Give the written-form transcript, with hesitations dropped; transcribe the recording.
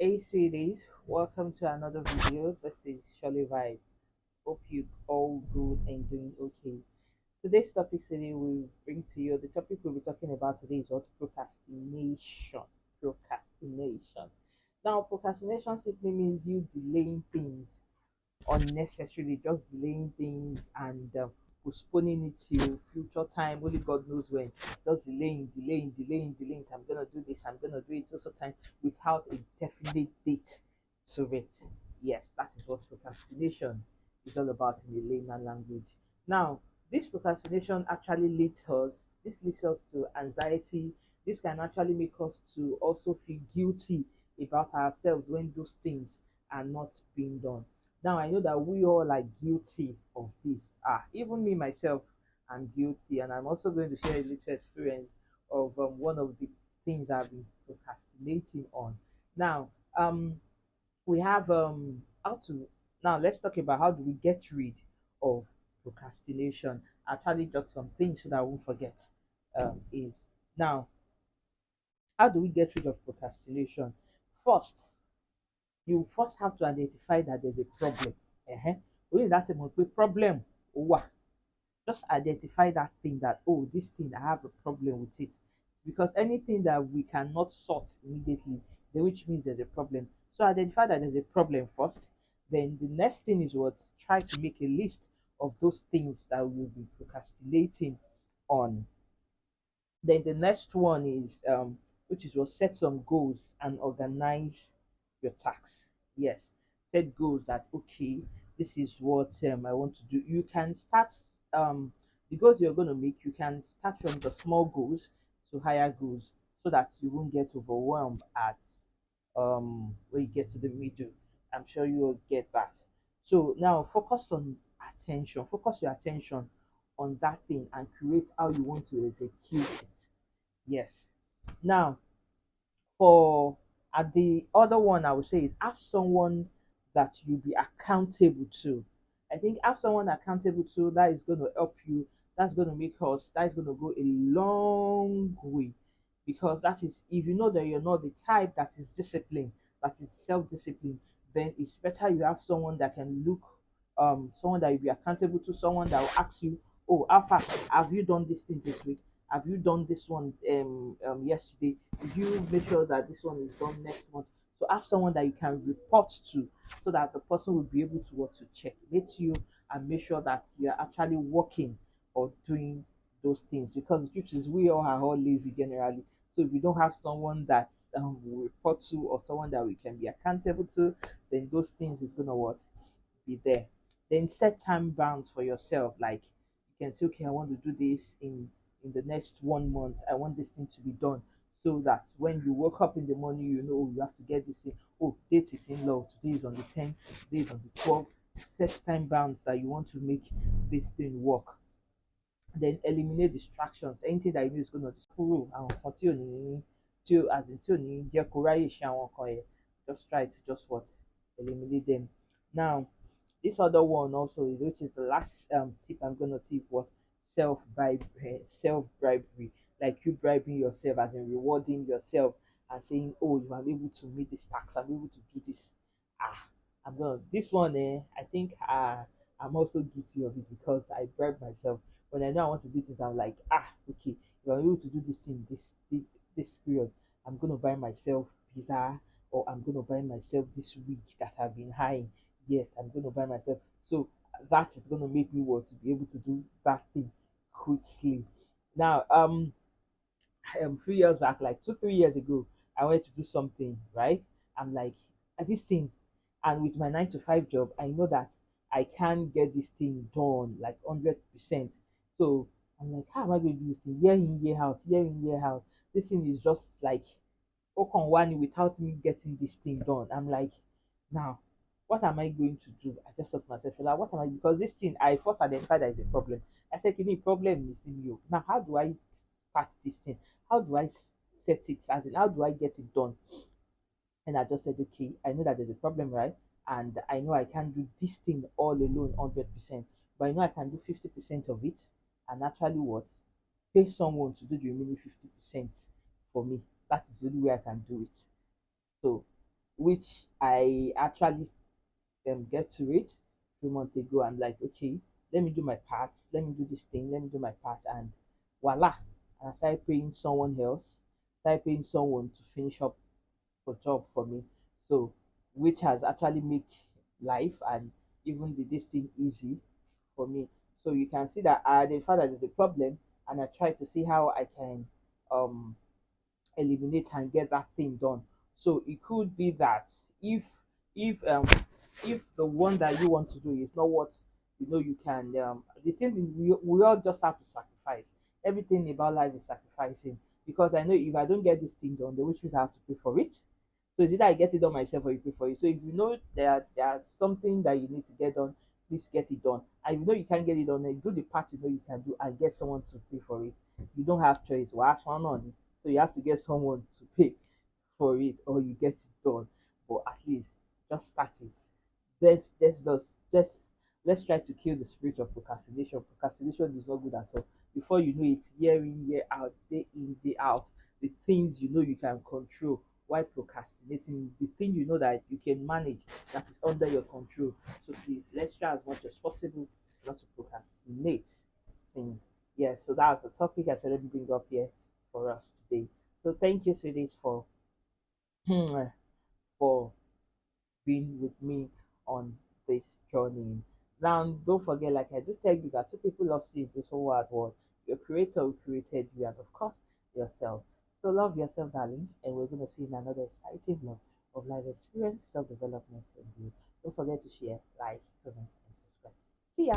Hey sweeties, welcome to another video. This is Shirley Vibe. Hope you all good and doing okay. Today's topic today will bring to you the topic we'll be talking about today is what procrastination. Procrastination. Now, procrastination simply means you delaying things unnecessarily, just delaying things and postponing it till future time. Only God knows when. Just delaying. I'm gonna do this. I'm gonna do it also time without a definite date to it. Yes, that is what procrastination is all about in the layman language. Now, this procrastination actually leads us. This leads us to anxiety. This can actually make us to also feel guilty about ourselves when those things are not being done. Now I know that we all are guilty of this. Even me myself, I'm guilty, and I'm also going to share a little experience of one of the things I've been procrastinating on. Now, we have how to now let's talk about how do we get rid of procrastination. I actually jot some things so that I won't forget. Is now how do we get rid of procrastination? First, you first have to identify that there's a problem. When that's a problem, wow, just identify that thing that, oh, this thing, I have a problem with it. Because anything that we cannot sort immediately, then which means there's a problem. So identify that there's a problem first. Then the next thing is what? Try to make a list of those things that we'll be procrastinating on. Then the next one is which is what set some goals and organize your tasks. Yes, set goals that okay, this is what I want to do. You can start the goals you're going to make. You can start from the small goals to higher goals so that you won't get overwhelmed at when you get to the middle. I'm sure you'll get that. So now focus on attention. Focus your attention on that thing and create how you want to execute it. Yes. Now, for at the other one, I would say is have someone that you be accountable to. I think have someone accountable to that is going to help you. That's going to make us. That is going to go a long way because that is if you know that you're not the type that is disciplined, that is self-disciplined, then it's better you have someone that can look, someone that you be accountable to, someone that will ask you, oh, Alpha, have you done this thing this week? Have you done this one yesterday? Did you make sure that this one is done next month? So have someone that you can report to so that the person will be able to what to checkmate you and make sure that you are actually working or doing those things. Because the truth is we all are all lazy generally. So if we don't have someone that we report to or someone that we can be accountable to, then those things is gonna what be there. Then set time bounds for yourself. Like you can say, okay, I want to do this in the next 1 month. I want this thing to be done. So that when you wake up in the morning, you know you have to get this thing. Oh, date it in law. Today is on the 10th, today is on the 12th. Set time bounds that you want to make this thing work. Then eliminate distractions. Anything that you know is gonna just kúrò àwọn nǹkan tí ò ní tí ò as in tí ò ní jẹ́ kó ráyè ṣe àwọn nǹkan yẹn. Just try to just what eliminate them. Now this other one also is which is the last tip I'm gonna tip was self bribery, like you bribing yourself as in rewarding yourself and saying, oh, if I'm able to meet this tax, I'm able to do this. Ah, I'm gonna this one. I think I'm also guilty of it because I bribe myself when I know I want to do things. I'm like, okay, if I'm able to do this thing this period, I'm gonna buy myself pizza or I'm gonna buy myself this week that I've been high. Yes, I'm going to buy myself. So that is going to make me want to be able to do that thing quickly. Now, a few years back, like 2, 3 years ago, I wanted to do something, right? I'm like, this thing, and with my 9 to 5 job, I know that I can get this thing done like 100%. So I'm like, how am I going to do this thing year in, year out, year in, year out? This thing is just like one without me getting this thing done. I'm like, now, what am I going to do? I just thought to myself, like, what am I? Because this thing, I first identified that is a problem. I said, "Kini problem is in you. Now, how do I start this thing? How do I set it? As in, how do I get it done?" And I just said, "Okay, I know that there's a problem, right? And I know I can't do this thing all alone, 100%. But I know I can do 50% of it, and actually, what pay someone to do the remaining 50% for me. That is the only way I can do it. So, which I actually get to it 3 months ago. I'm like, okay, let me do my part, let me do this thing, let me do my part, and voila. And I started paying someone else, started paying someone to finish up the job for me. So, which has actually make life and even this thing easy for me. So you can see that I identified that there's a problem, and I try to see how I can um eliminate and get that thing done. So it could be that if if um if the one that you want to do is not what you can the thing is we all just have to sacrifice. Everything about life is sacrificing, because I know if I don't get this thing done, the which means I have to pay for it. So it's either I get it done myself or you pay for it. So if you know there's something that you need to get done, please get it done. And if you know you can't get it done, then do the part you know you can do and get someone to pay for it. You don't have choice. Well, ask one on. So you have to get someone to pay for it, or you get it done. But at least just start it. Let's let's try to kill the spirit of procrastination. Procrastination is not good at all. Before you know it, year in, year out, day in, day out, the things you know you can control while procrastinating, the thing you know that you can manage that is under your control. So please, let's try as much as possible not to procrastinate things. Yes, so that's the topic I said let me bring up here for us today. So thank you, sweeties, for for being with me on this journey. Now, don't forget, like I just told you, that two people love seeing this whole wide world. Your creator who created you, and of course, yourself. So love yourself, darlings, and we're going to see in another exciting vlog of life experience, self development, and you. Don't forget to share, like, comment, and subscribe. See ya.